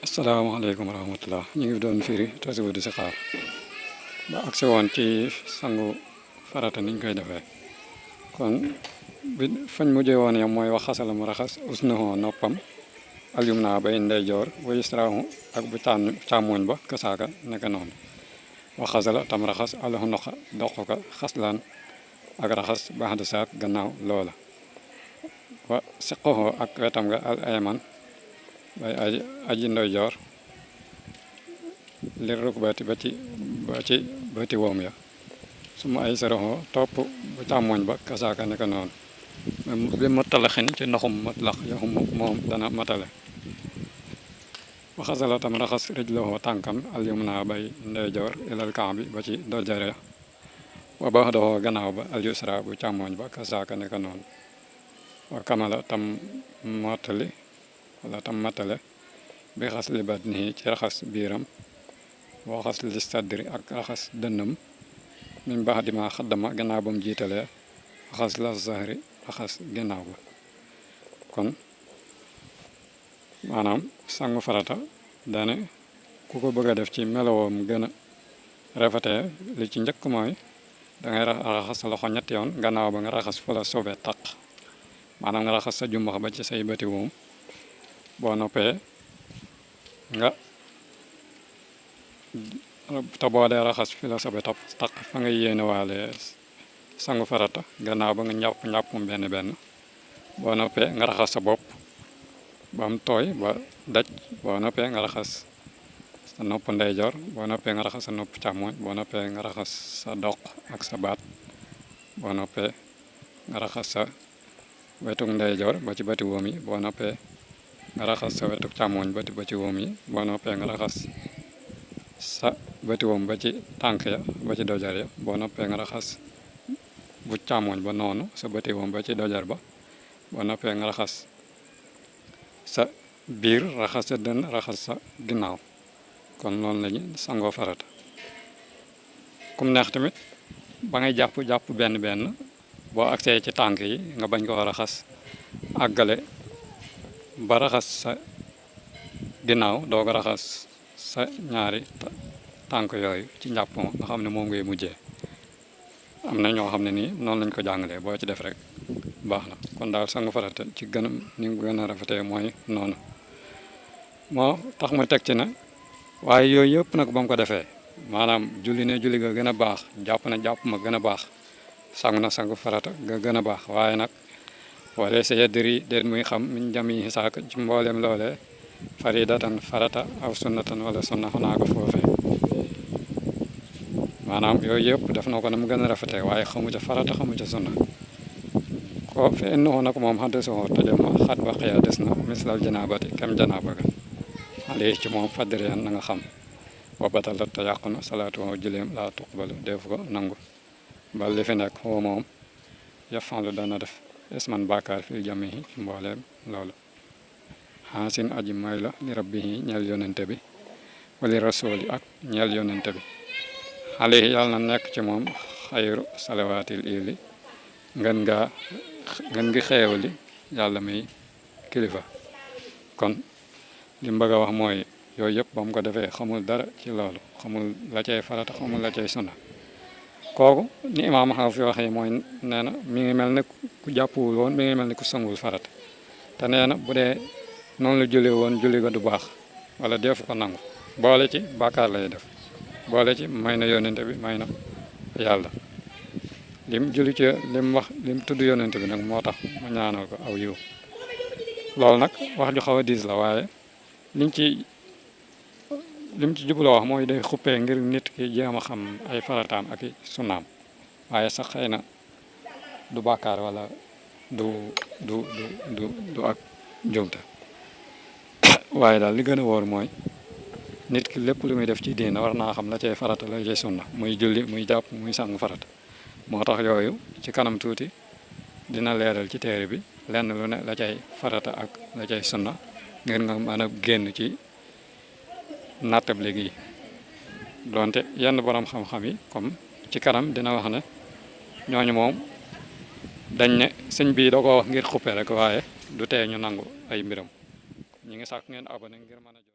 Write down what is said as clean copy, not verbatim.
asalaamaaleykum wa rahmatullah ñu ngi doon firi tasiwu di si xaar ba agsi woon ci sangu farata niñ koy defee kon bi fañ mujjee woon yam mooy wax xasala mu raxas usnahu noppam alyum naa bay ndeyjoor wa yusrahu ak bu càmmoñ ba kasaaka naka noonu wax xasala tam raxas alahu noqa doq ka xaslaan ak raxas baxda saak gannaaw loola wa siqoho ak wetam nga al ayman bay aji ndeyjoor li rukbati ba ci bëti woom ya su ma ay saraxoo topp bu càmmoñ ba kasaaka naka noonu bi matala xin ci ndoxum matlax yaxum moom dana matale waxasala tam raxas rijloo tànkam alyumna bay ndeyjoor ilal kan bi ba ci dojare wa baax doxoo gannaaw ba alyusra bu càmmoñ ba kasaaka naka noonu wa kamala tam mottali wala tam matale bi xas li bat nii ci raxas biiram boo xas li sadri ak raxas dënnam min baax dima xaddama gannaaw ba mu jiitalee raxas la zahri raxas gannaaw ba kon maanaam sangu farata dane ku ko bëgg a def ci melowoom gën a rafetee li ci njëkk mooy dangay raxas sa loxo ñetti yoon gannaaw ba nga raxas fu la sobe taq maanaam nga raxas sa jumbax ba ci say bëti woom boo noppee nga te boo dee raxas fi la sobe taq fa nga yéene waale sangu farata gannaaw ba nga njàppum benn boo noppee nga raxas sa bopp ba mu tooy ba daj boo noppee nga raxas sa nopp ndeyjoor boo noppee nga raxas sa nopp càmmooñ boo noppee nga raxas sa doq ak sa baat boo noppee nga raxas sa wetuk ndeyjoor ba ci bati woom yi boo noppee nga raxas sa wetuk càmmooñ ba ci woom yi boo noppee nga raxas sa bati woom ba ci tànk ya ba ci dojar ya boo noppee nga raxas bu càmmooñ ba noonu sa bati woom ba ci dojar ba boo noppee nga raxas sa biir raxas sa dënn raxas sa ginnaaw kon loolu lañu sangoo farata kum neex tamit ba ngay jàpp benn boo agsee ci tànk yi nga bañ koo raxas àggale ba raxas sa ginnaaw doog a raxas sa ñaari tànk yooyu ci njàpp ma nga xam ne moom ngay mujjee am na ñoo xam ne nii noonu lañ ko jàngalee boo ci def rek baax na kon daal sangu farata ci gën a ni mu gën a rafetee mooy noonu moo tax ma teg ci na waaye yooyu yëpp nag ba mu ko defee maanaam julli ga gën a baax jàpp ma gën a baax sangu farata ga gën a baax waaye nag wala sa yeddri déet muy xam min jami saak ci mbooleem loolee faridatan farata aw sunnatan wala sunna xanaa ko foofee maanaam yooyu yëpp def na ko na mu gën a rafetee waaye xamu ca farata xamu ca sunna ko fi innahu nag moom xadde soxoo tojoma xat baqiya des na mislal janaabati kem janaaba ga xale ci moom fadriyan na nga xam wa batalat te yàqu na salaatu juleem laa tuqbalu defu ko nangu ba li fi nekk xoo moom yafanlu dana def isman bàkkaar fil jamihi ci mbooleem loolu xaasin aji may la li rabbihi ñeel yonente bi wali rasuli ak ñeel yonente bi xale yi yàlla na nekk ci moom xayru salawaatil ili ngeen ngi xeewali yàlla may kilifa kon li mu bëgg a wax mooy yooyu yëpp ba mu ko defee xamul dara ci loolu xamul la cay farata xamul la cay sunna kooku ni imaam xaw fi waxee mooy nee na mi ngi mel ne ku jàppuwul woon mi ngi mel ne ku sangul farata te nee na bu dee noonu la julli woon julli ga du baax wala defu ko nangu boole ci bàkkaar lay def boole ci may na yonente bi may na yàlla lim julli ci lim tudd yonente bi nag moo tax mu ñaanal ko aw yiw loolu nag wax ju xaw a diis la waaye lim ci jubloo wax mooy day xuppee ngir nit ki jéem a xam ay farataam ak i sunnaam waaye sax xëy na du bàkkaar wala du ak njuumte waaye daal li gën a wóor mooy nit ki lépp lu muy def ci diina war naa xam la cay farata la cay sunna muy julli muy jàpp muy sangu farata moo tax yooyu ci kanam tuuti dina leeral ci téere bi lenn lu ne la cay farata ak la cay sunna ngir nga mën a génn ci nattable gi donte yenn borom xam-xam yi comme ci kanam dina wax ne ñooñu moom dañ ne sëñ bi da ko wax ngir xuppe rek waaye du tee ñu nangu ay mbiram ñi ngi sàkk ngeen abonné ngir mën a jot